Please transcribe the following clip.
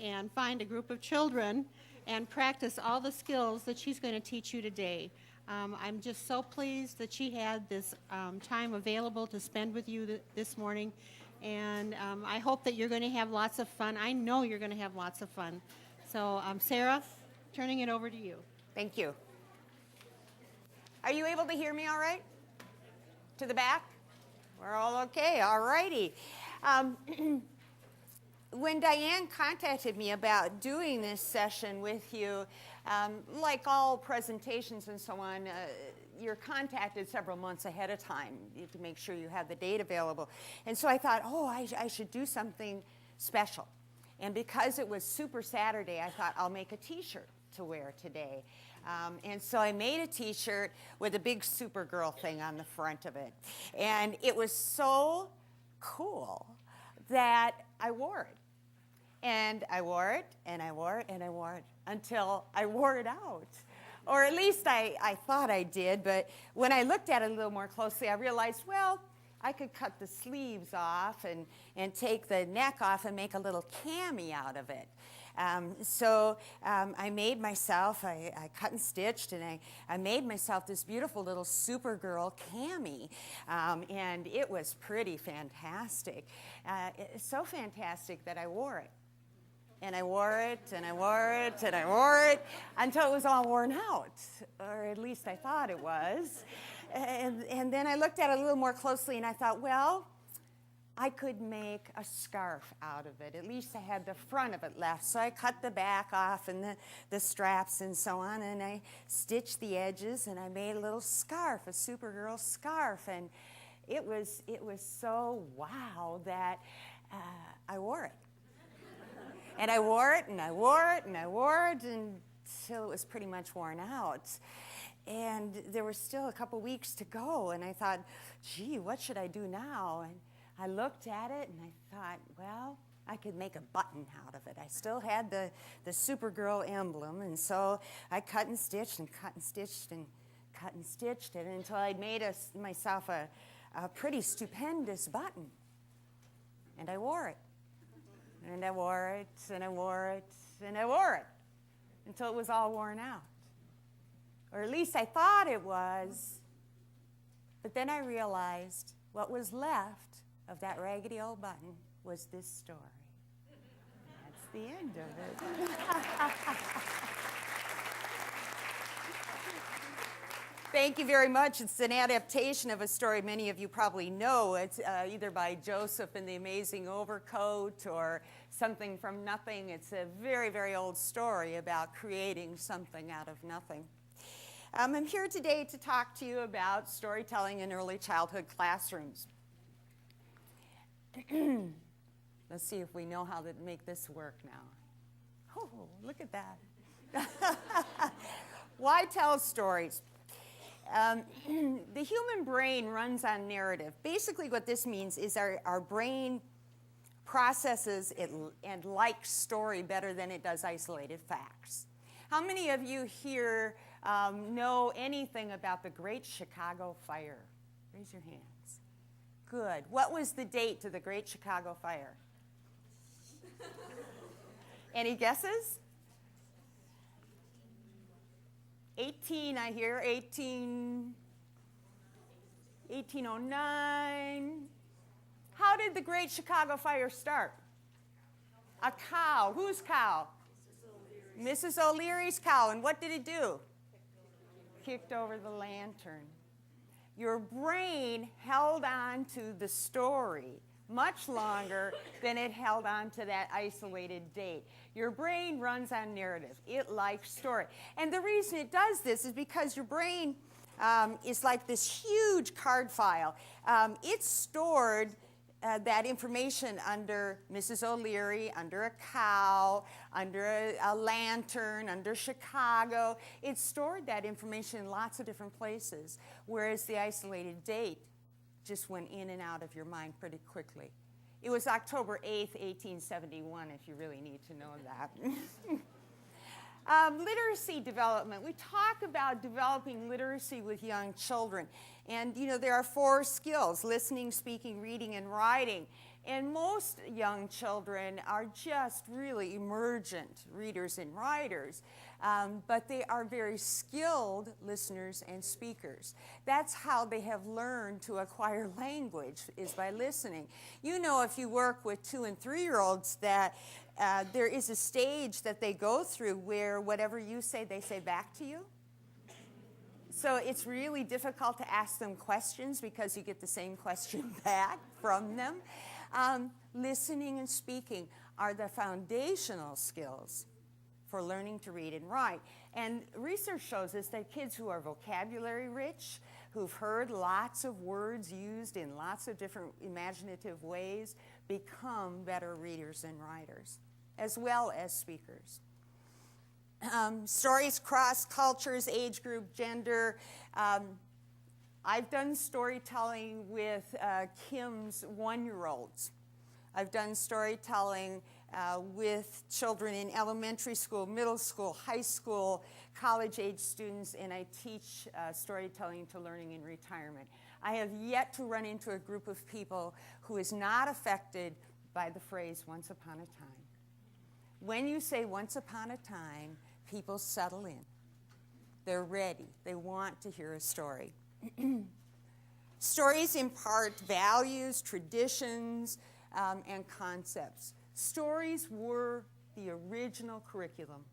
and find a group of children and practice all the skills that she's going to teach you today. I'm just so pleased that she had this time available to spend with you this morning, and I hope that you're going to have lots of fun. I know you're going to have lots of fun. So, Sarah, turning it over to you. Thank you. Are you able to hear me all right? To the back? We're all okay, all righty. When Diane contacted me about doing this session with you, like all presentations and so on, you're contacted several months ahead of time to make sure you have the date available. And so I thought, I should do something special. And because it was Super Saturday, I thought I'll make a t-shirt to wear today. And so I made a t-shirt with a big Supergirl thing on the front of it. And it was so cool that I wore it. And I wore it, and I wore it, and I wore it until I wore it out. Or at least I thought I did, but when I looked at it a little more closely, I realized, well, I could cut the sleeves off and take the neck off and make a little cami out of it. So I made myself, I cut and stitched, and I made myself this beautiful little Supergirl cami, and it was pretty fantastic. It's so fantastic that I wore it. And I wore it, and I wore it, and I wore it until it was all worn out, or at least I thought it was. And then I looked at it a little more closely, and I thought, well, I could make a scarf out of it. At least I had the front of it left. So I cut the back off and the straps and so on, and I stitched the edges, and I made a little scarf, a Supergirl scarf. And it was so wow that I wore it. And I wore it, and I wore it, and I wore it until it was pretty much worn out. And there were still a couple weeks to go, and I thought, gee, what should I do now? And I looked at it, and I thought, well, I could make a button out of it. I still had the Supergirl emblem, and so I cut and stitched and cut and stitched and cut and stitched it until I'd made myself a pretty stupendous button. And I wore it. And I wore it, and I wore it, and I wore it until it was all worn out. Or at least I thought it was. But then I realized what was left of that raggedy old button was this story. That's the end of it. Thank you very much. It's an adaptation of a story many of you probably know. It's either by Joseph in the Amazing Overcoat or Something from Nothing. It's a very, very old story about creating something out of nothing. I'm here today to talk to you about storytelling in early childhood classrooms. Let's see if we know how to make this work now. Oh, look at that. Why tell stories? The human brain runs on narrative. Basically what this means is our brain processes it and likes story better than it does isolated facts. How many of you here know anything about the Great Chicago Fire? Raise your hands. Good. What was the date to the Great Chicago Fire? Any guesses? 1809. How did the Great Chicago Fire start? A cow. Whose cow? Mrs. O'Leary's cow. And what did it do? Kicked over the lantern. Your brain held on to the story much longer than it held on to that isolated date. Your brain runs on narrative. It likes story. And the reason it does this is because your brain is like this huge card file. It's stored that information under Mrs. O'Leary, under a cow, under a lantern, under Chicago. It stored that information in lots of different places, whereas the isolated date just went in and out of your mind pretty quickly. It was October 8th, 1871, if you really need to know that. Literacy development. We talk about developing literacy with young children. And, you know, there are 4 skills: listening, speaking, reading, and writing. And most young children are just really emergent readers and writers, but they are very skilled listeners and speakers. That's how they have learned to acquire language, is by listening. You know, if you work with 2- and 3-year-olds, that there is a stage that they go through where whatever you say, they say back to you. So it's really difficult to ask them questions because you get the same question back from them. Listening and speaking are the foundational skills for learning to read and write. And research shows us that kids who are vocabulary rich, who've heard lots of words used in lots of different imaginative ways, become better readers and writers, as well as speakers. Stories cross cultures, age group, gender. I've done storytelling with Kim's 1-year-olds. I've done storytelling with children in elementary school, middle school, high school, college-age students, and I teach storytelling to learning in retirement. I have yet to run into a group of people who is not affected by the phrase once upon a time. When you say once upon a time, people settle in. They're ready. They want to hear a story. Stories impart values, traditions, and concepts. Stories were the original curriculum